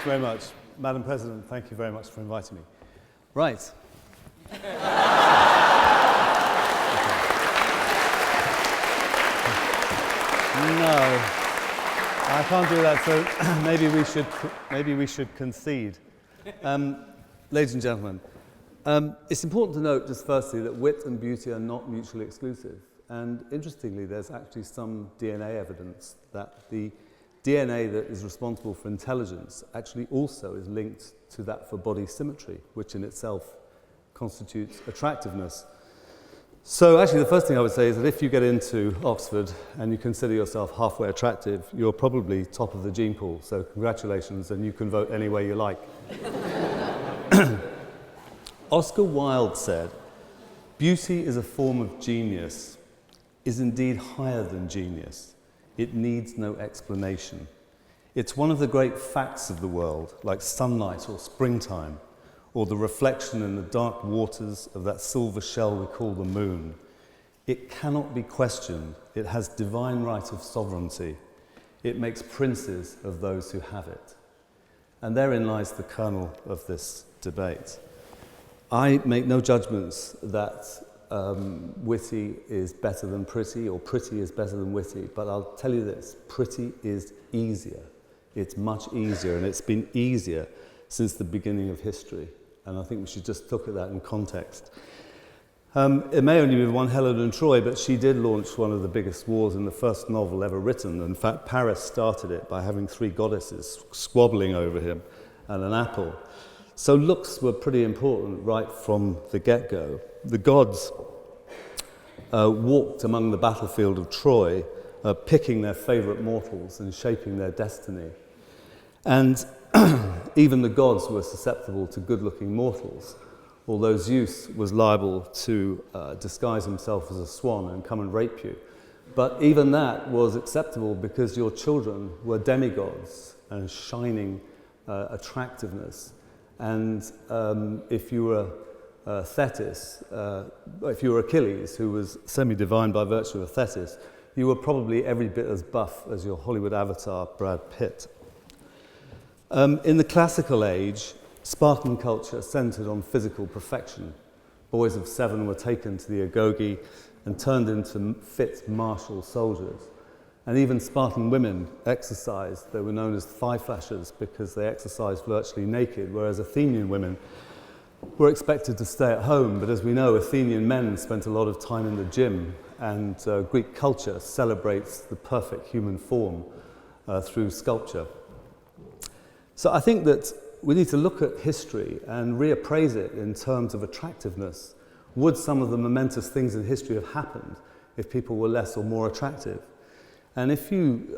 you very much. Madam President, thank you very much for inviting me. Right. No, I can't do that, so maybe we should concede. Ladies and gentlemen, it's important to note just firstly that wit and beauty are not mutually exclusive. And interestingly, there's actually some DNA evidence that the DNA that is responsible for intelligence actually also is linked to that for body symmetry, which in itself constitutes attractiveness. So actually the first thing I would say is that if you get into Oxford and you consider yourself halfway attractive, you're probably top of the gene pool. So congratulations, and you can vote any way you like. Oscar Wilde said, "Beauty is a form of genius, is indeed higher than genius. It needs no explanation. It's one of the great facts of the world, like sunlight or springtime, or the reflection in the dark waters of that silver shell we call the moon. It cannot be questioned. It has divine right of sovereignty. It makes princes of those who have it." And therein lies the kernel of this debate. I make no judgments that witty is better than pretty or pretty is better than witty, but I'll tell you this, pretty is easier. It's much easier, and it's been easier since the beginning of history. And I think we should just look at that in context. It may only be one Helen of Troy, but she did launch one of the biggest wars in the first novel ever written. In fact, Paris started it by having three goddesses squabbling over him and an apple. So looks were pretty important right from the get-go. The gods walked among the battlefield of Troy, picking their favourite mortals and shaping their destiny. And even the gods were susceptible to good-looking mortals, although Zeus was liable to disguise himself as a swan and come and rape you. But even that was acceptable because your children were demigods and shining attractiveness. And if you were Thetis, if you were Achilles, who was semi-divine by virtue of Thetis, you were probably every bit as buff as your Hollywood avatar, Brad Pitt. In the classical age, Spartan culture centered on physical perfection. Boys of 7 were taken to the agoge and turned into fit martial soldiers. And even Spartan women exercised. They were known as thigh flashers because they exercised virtually naked, whereas Athenian women were expected to stay at home. But as we know, Athenian men spent a lot of time in the gym, and Greek culture celebrates the perfect human form through sculpture. So I think that we need to look at history and reappraise it in terms of attractiveness. Would some of the momentous things in history have happened if people were less or more attractive? And if you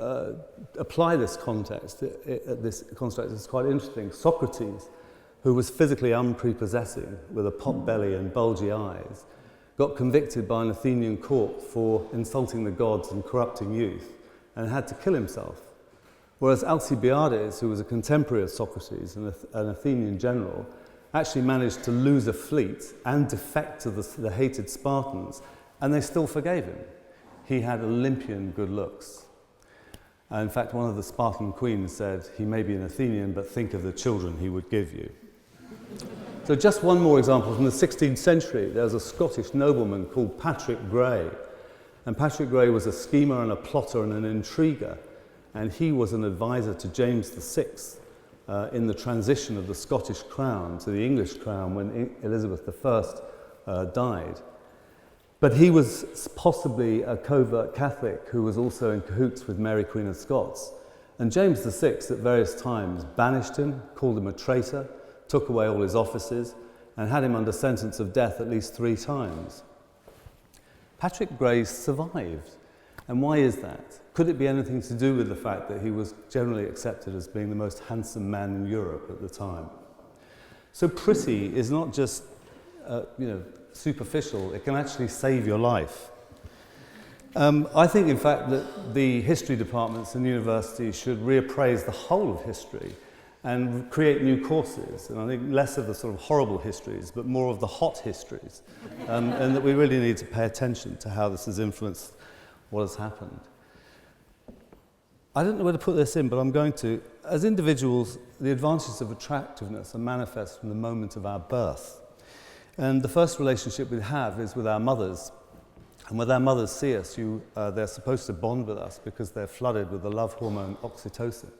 apply this context, it's quite interesting. Socrates, who was physically unprepossessing with a pot belly and bulgy eyes, got convicted by an Athenian court for insulting the gods and corrupting youth and had to kill himself. Whereas Alcibiades, who was a contemporary of Socrates, an Athenian general, actually managed to lose a fleet and defect to the hated Spartans, and they still forgave him. He had Olympian good looks. In fact, one of the Spartan queens said, "He may be an Athenian, but think of the children he would give you." So just one more example. From the 16th century, there was a Scottish nobleman called Patrick Gray. And Patrick Gray was a schemer and a plotter and an intriguer. And he was an advisor to James VI in the transition of the Scottish crown to the English crown when Elizabeth I died. But he was possibly a covert Catholic who was also in cahoots with Mary Queen of Scots. And James VI at various times banished him, called him a traitor, took away all his offices, and had him under sentence of death at least 3 times. Patrick Gray survived. And why is that? Could it be anything to do with the fact that he was generally accepted as being the most handsome man in Europe at the time? So pretty is not just, superficial. It can actually save your life. I think, in fact, that the history departments and universities should reappraise the whole of history and create new courses. And I think less of the sort of horrible histories, but more of the hot histories. And that we really need to pay attention to how this has influenced what has happened. I don't know where to put this in, but I'm going to. As individuals, the advantages of attractiveness are manifest from the moment of our birth. And the first relationship we have is with our mothers. And when our mothers see us, they're supposed to bond with us because they're flooded with the love hormone oxytocin.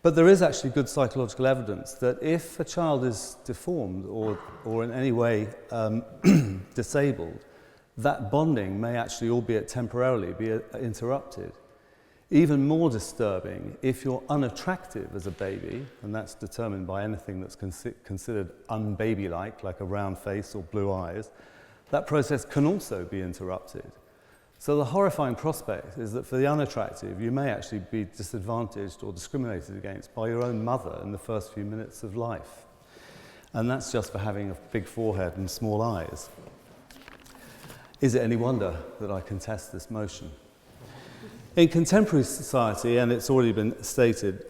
But there is actually good psychological evidence that if a child is deformed or in any way disabled, that bonding may actually, albeit temporarily, be interrupted. Even more disturbing, if you're unattractive as a baby, and that's determined by anything that's considered unbaby-like, like a round face or blue eyes, that process can also be interrupted. So the horrifying prospect is that for the unattractive, you may actually be disadvantaged or discriminated against by your own mother in the first few minutes of life. And that's just for having a big forehead and small eyes. Is it any wonder that I contest this motion? In contemporary society, and it's already been stated,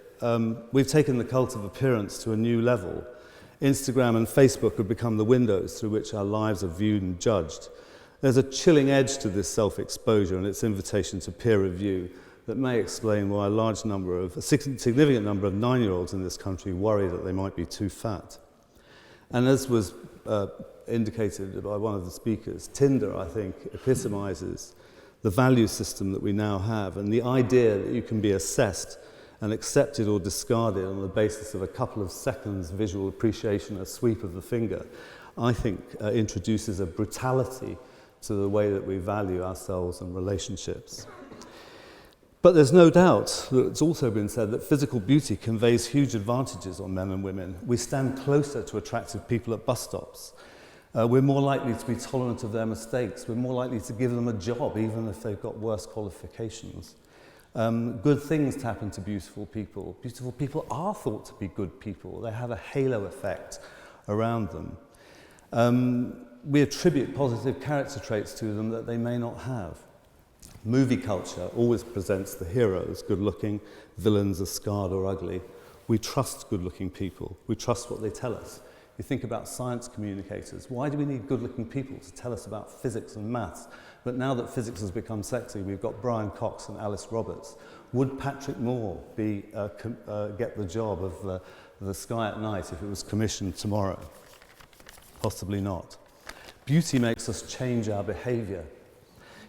we've taken the cult of appearance to a new level. Instagram and Facebook have become the windows through which our lives are viewed and judged. There's a chilling edge to this self-exposure and its invitation to peer review that may explain why a significant number of 9-year-olds in this country worry that they might be too fat. And as was indicated by one of the speakers, Tinder, I think, epitomizes the value system that we now have, and the idea that you can be assessed and accepted or discarded on the basis of a couple of seconds visual appreciation, a sweep of the finger, I think introduces a brutality to the way that we value ourselves and relationships. But there's no doubt that it's also been said that physical beauty conveys huge advantages on men and women. We stand closer to attractive people at bus stops. We're more likely to be tolerant of their mistakes. We're more likely to give them a job, even if they've got worse qualifications. Good things happen to beautiful people. Beautiful people are thought to be good people. They have a halo effect around them. We attribute positive character traits to them that they may not have. Movie culture always presents the hero as good-looking, villains as scarred or ugly. We trust good-looking people. We trust what they tell us. You think about science communicators. Why do we need good-looking people to tell us about physics and maths? But now that physics has become sexy, we've got Brian Cox and Alice Roberts. Would Patrick Moore get the job of the Sky at Night if it was commissioned tomorrow? Possibly not. Beauty makes us change our behaviour.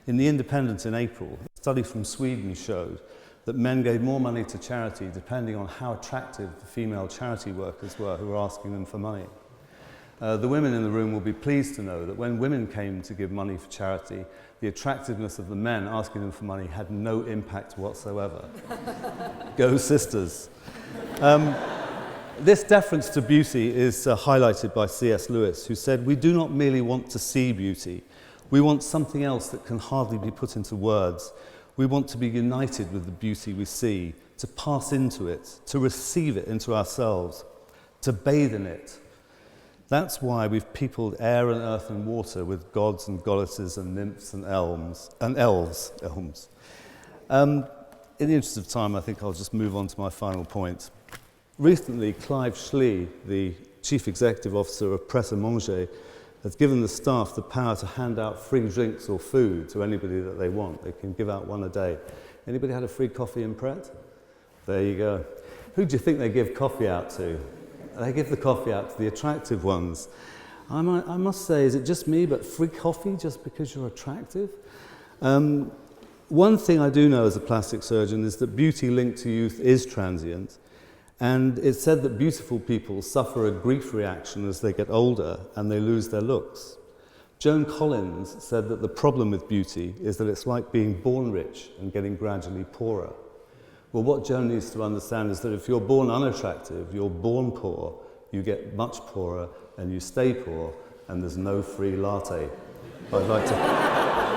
In The Independent in April, a study from Sweden showed that men gave more money to charity depending on how attractive the female charity workers were who were asking them for money. The women in the room will be pleased to know that when women came to give money for charity, the attractiveness of the men asking them for money had no impact whatsoever. Go sisters. This deference to beauty is highlighted by C.S. Lewis, who said, "We do not merely want to see beauty, we want something else that can hardly be put into words. We want to be united with the beauty we see, to pass into it, to receive it into ourselves, to bathe in it. That's why we've peopled air and earth and water with gods and goddesses and nymphs and elves. In the interest of time, I think I'll just move on to my final point. Recently, Clive Schley, the Chief Executive Officer of Pret a Manger, has given the staff the power to hand out free drinks or food to anybody that they want. They can give out one a day. Anybody had a free coffee in Pret? There you go. Who do you think they give coffee out to? They give the coffee out to the attractive ones. I must say, is it just me, but free coffee just because you're attractive? One thing I do know as a plastic surgeon is that beauty linked to youth is transient. And it's said that beautiful people suffer a grief reaction as they get older and they lose their looks. Joan Collins said that the problem with beauty is that it's like being born rich and getting gradually poorer. Well, what Joan needs to understand is that if you're born unattractive, you're born poor, you get much poorer and you stay poor, and there's no free latte. I'd like to...